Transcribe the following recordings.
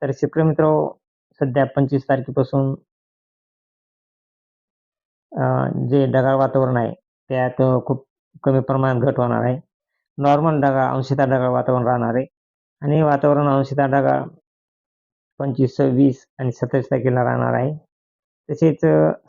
तर शेतकरी मित्र सध्या 25 तारखेपासून अ, जे ढगाळ वातावरण आहे, त्यात खूप कमी प्रमाणात घट होणार आहे. नॉर्मल ढगाळ, अंशतः ढगाळ वातावरण राहणार आहे आणि हे वातावरण अंशतः ढगाळ 25, 26 आणि 27 तारखेला राहणार आहे. तसेच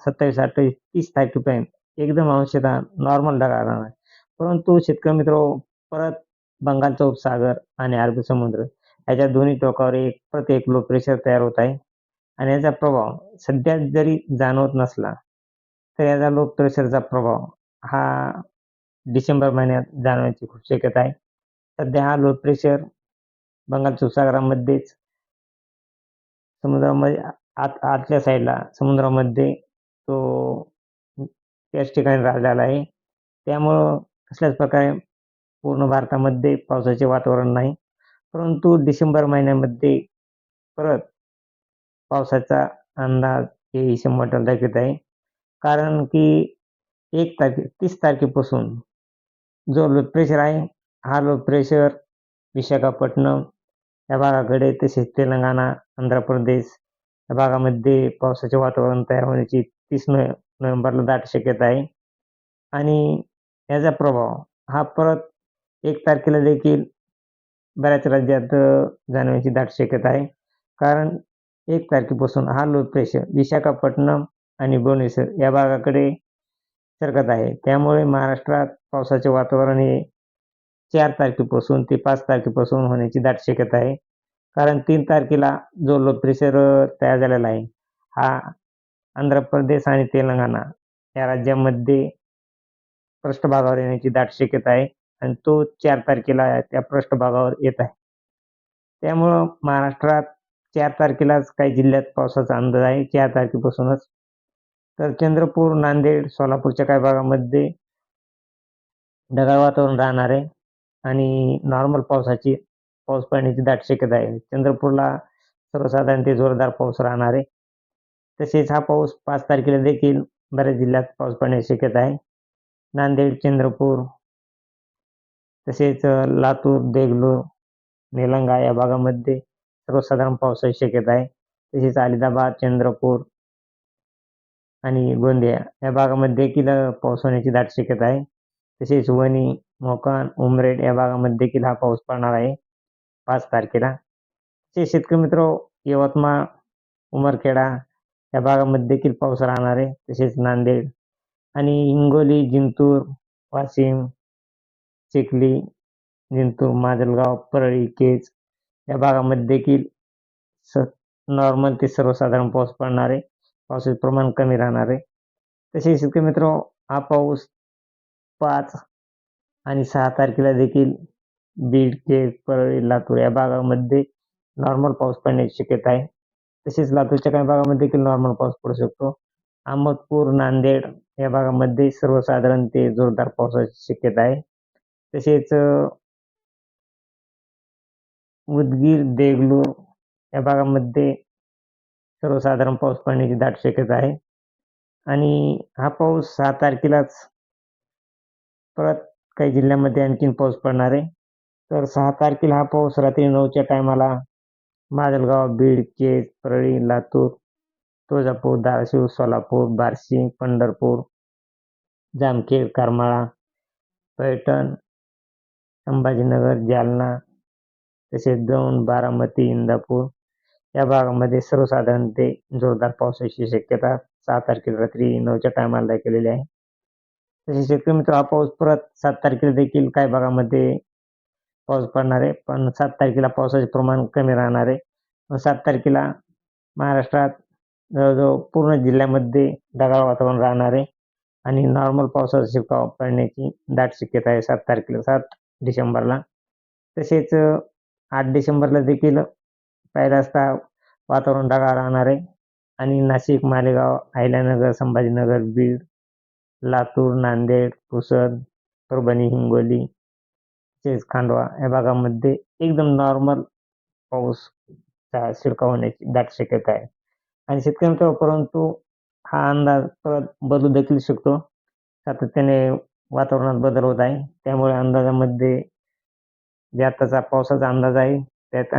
27, 28, 30 तारखेपर्यंत एकदम अंशतः नॉर्मल ढगाळ राहणार आहे. परंतु शेतकरी मित्रांनो, परत बंगालचा उपसागर आणि अरबी समुद्र याच्या दोन्ही टोकावर परत एक लो प्रेशर तयार होत आहे आणि याचा प्रभाव सध्या जरी जाणवत नसला, तर याचा लो प्रेशरचा प्रभाव हा डिसेंबर महिन्यात जाणवण्याची खूप शक्यता आहे. सध्या हा लो प्रेशर बंगालच्या उपसागरामध्येच समुद्रामध्ये आतल्या साईडला समुद्रामध्ये तो त्याच ठिकाणी राहिलेला आहे. त्यामुळं कसल्याच प्रकारे पूर्ण भारतामध्ये पावसाचे वातावरण नाही. परंतु डिसेंबर महिन्यामध्ये परत पावसाचा अंदाज हे 100% दाखवत आहे. कारण की 30 तारखेपासून जो लो प्रेशर आहे, हा लो प्रेशर विशाखापट्टणम या भागाकडे तसेच तेलंगणा, आंध्र प्रदेश या भागामध्ये पावसाचे वातावरण तयार होण्याची 30 नोव्हेंबरला दाट शक्यता आहे आणि याचा प्रभाव हा परत 1 तारखेला देखील बऱ्याच राज्यात जाणवण्याची दाट शक्यता आहे. कारण 1 तारखेपासून हा लो प्रेशर विशाखापट्टणम आणि भुवनेश्वर या भागाकडे सरकत आहे. त्यामुळे महाराष्ट्रात पावसाचे वातावरण हे 4 तारखेपासून ते 5 तारखेपासून होण्याची दाट शक्यता आहे. कारण 3 तारखेला जो लो प्रेशर तयार झालेला आहे, हा आंध्र प्रदेश आणि तेलंगणा या राज्यामध्ये पृष्ठभागावर येण्याची दाट शक्यता आहे आणि तो 4 तारखेला त्या पृष्ठभागावर येत आहे. त्यामुळं महाराष्ट्रात 4 तारखेलाच काही जिल्ह्यात पावसाचा अंदाज आहे, 4 तारखेपासूनच. तर चंद्रपूर, नांदेड, सोलापूरच्या काही भागामध्ये ढगाळ वातावरण राहणार आहे आणि नॉर्मल पाऊस पडण्याची दाट शक्यता आहे. चंद्रपूरला सर्वसाधारण ते जोरदार पाऊस राहणार आहे. तसेच हा पाऊस 5 तारखेला देखील बऱ्याच जिल्ह्यात पाऊस पडण्याची शक्यता आहे. नांदेड, चंद्रपूर तसेच लातूर, देगलूर, निलंगा या भागामध्ये सर्वसाधारण पावसाची शक्यता आहे. तसेच अलिबाग, चंद्रपूर आणि गोंदिया या भागामध्ये देखील पाऊस होण्याची दाट शक्यता आहे. तसेच वणी, मोकाण, उमरेड या भागामध्ये देखील हा पाऊस पडणार आहे 5 तारखेला. तसेच शेतकरी मित्र यवतमाळ, उमरखेडा या भागामध्ये देखील पाऊस राहणार आहे. तसेच नांदेड आणि हिंगोली, जिंतूर, वाशिम, चिखली, जिंतूर, माजलगाव, परळी, केज या भागामध्ये देखील नॉर्मल ते सर्वसाधारण पाऊस पडणार आहे. पावसाचे प्रमाण कमी राहणार आहे. तसेच शेतकरी मित्रांनो, हा पाऊस 5 आणि 6 तारखेला देखील बीड, केज, परळी, लातूर या भागामध्ये नॉर्मल पाऊस पडण्याची शक्यता आहे. तसेच लातूरच्या काही भागामध्ये देखील नॉर्मल पाऊस पडू शकतो. अहमदपूर, नांदेड या भागामध्ये सर्वसाधारण ते जोरदार पावसाची शक्यता आहे. तसेच उदगीर, देगलूर या भागामध्ये सर्वसाधारण पाऊस पडण्याची दाट शक्यता आहे आणि हा पाऊस 6 तारखेलाच परत काही जिल्ह्यांमध्ये आणखीन पाऊस पडणार आहे. तर 6 तारखेला हा पाऊस रात्री 9च्या टायमाला माजलगाव, बीड, केज, परळी, लातूर, तुळजापूर, धाराशिव, सोलापूर, बार्शी, पंढरपूर, जामखेड, करमाळा, पैठण, संभाजीनगर, जालना तसेच दौंड, बारामती, इंदापूर या भागामध्ये सर्वसाधारण ते जोरदार पावसाची शक्यता 6 तारखेला रात्री 9च्या टायमाला दाखवलेली आहे. तसेच शेतकरी मित्र हा पाऊस परत 7 तारखेला देखील काही भागामध्ये पाऊस पडणार आहे. पण 7 तारखेला पावसाचे प्रमाण कमी राहणार आहे. 7 तारखेला महाराष्ट्रात जवळजवळ पूर्ण जिल्ह्यामध्ये ढगाळ वातावरण राहणार आहे आणि नॉर्मल पावसाचा शिरकाव पडण्याची दाट शक्यता आहे 7 तारखेला, 7 डिसेंबरला. तसेच 8 डिसेंबरला देखील पहिल्यांदा वातावरण ढगाळ राहणार आहे आणि नाशिक, मालेगाव, अहिल्यानगर, संभाजीनगर, बीड, लातूर, नांदेड, पुसद, परभणी, हिंगोली तसेच खांडवा या भागामध्ये एकदम नॉर्मल पाऊसचा शिरकाव होण्याची दाट शक्यता आहे. आणि शेतकरी मित्रांनो, परंतु हा अंदाज परत बदलू देखील शकतो. सातत्याने वातावरणात बदल होत आहे. त्यामुळे अंदाजामध्ये जे आत्ताचा पावसाचा अंदाज आहे त्यात